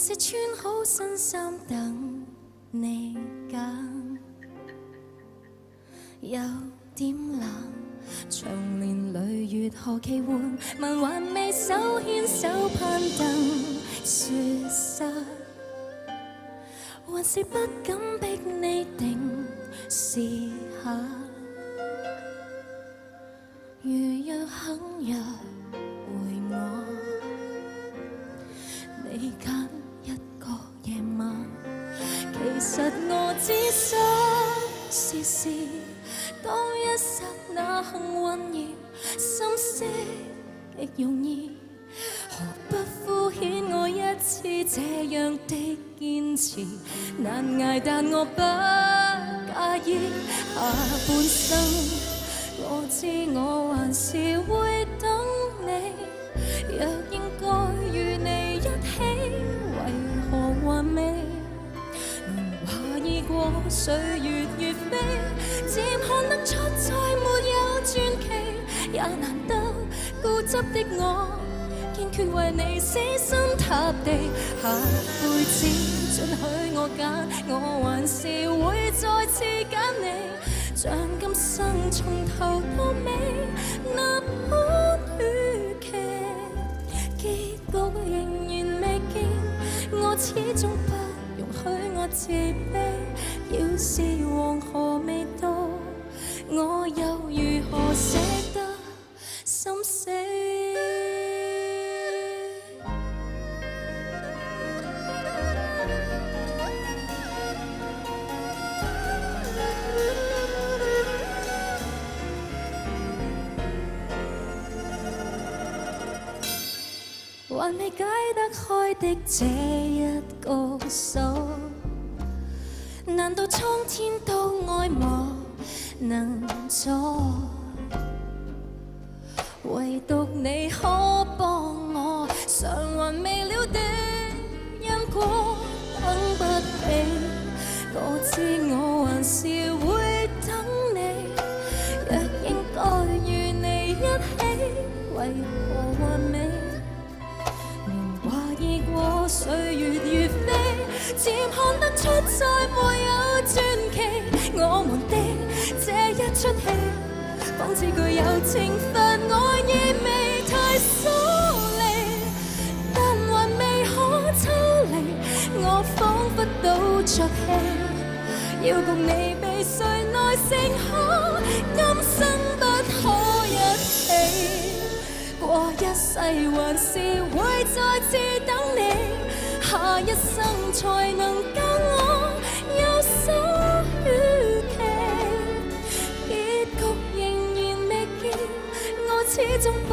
是穿好新衫等你揀，有點冷。長年累月何其換，問還未手牽手攀登雪山，還是不敢逼你定時下。如若肯約回我，你揀一個夜晚，其實我只想試試。當一剎那幸運兒，心息極容易，何不敷衍我一次這樣的堅持？難捱但我不介意，下半生我知我還是會等你。若應該與你一起，為何還未？懷疑過歲月如飛，漸看得出再沒有傳奇，也難得固執的我，堅決為你死心塌地。下輩子准許我揀，我還是會再次揀你，像今生從頭到尾那般預期，結局仍然未見，我始終不容許我自卑。要是黃河未到，我又如何捨得心死？還未解得開的這一個鎖，難道蒼天都愛莫能助？唯獨你可幫我償還未了的因果，等不起，我知我還是會等你。若應該與你一起，為何還未？懷疑過歲月如飛，漸看得出再沒有傳奇。我們的這一出戲，仿似具有懲罰愛意味太疏離，但還未可抽離。我彷彿倒着氣，要共你被誰耐性可，今生不可一起。過一世還是會再次等你，下一生才能教我有所預期。結局仍然未見，我始終不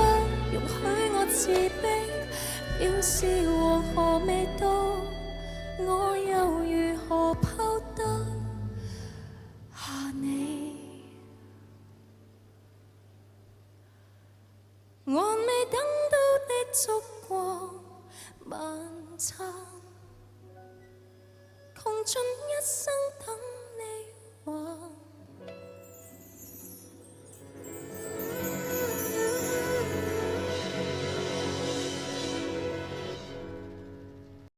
容許我自卑。要是黃河未到，我又如何拋得下你？還未等到的燭光晚餐，窮盡一生等。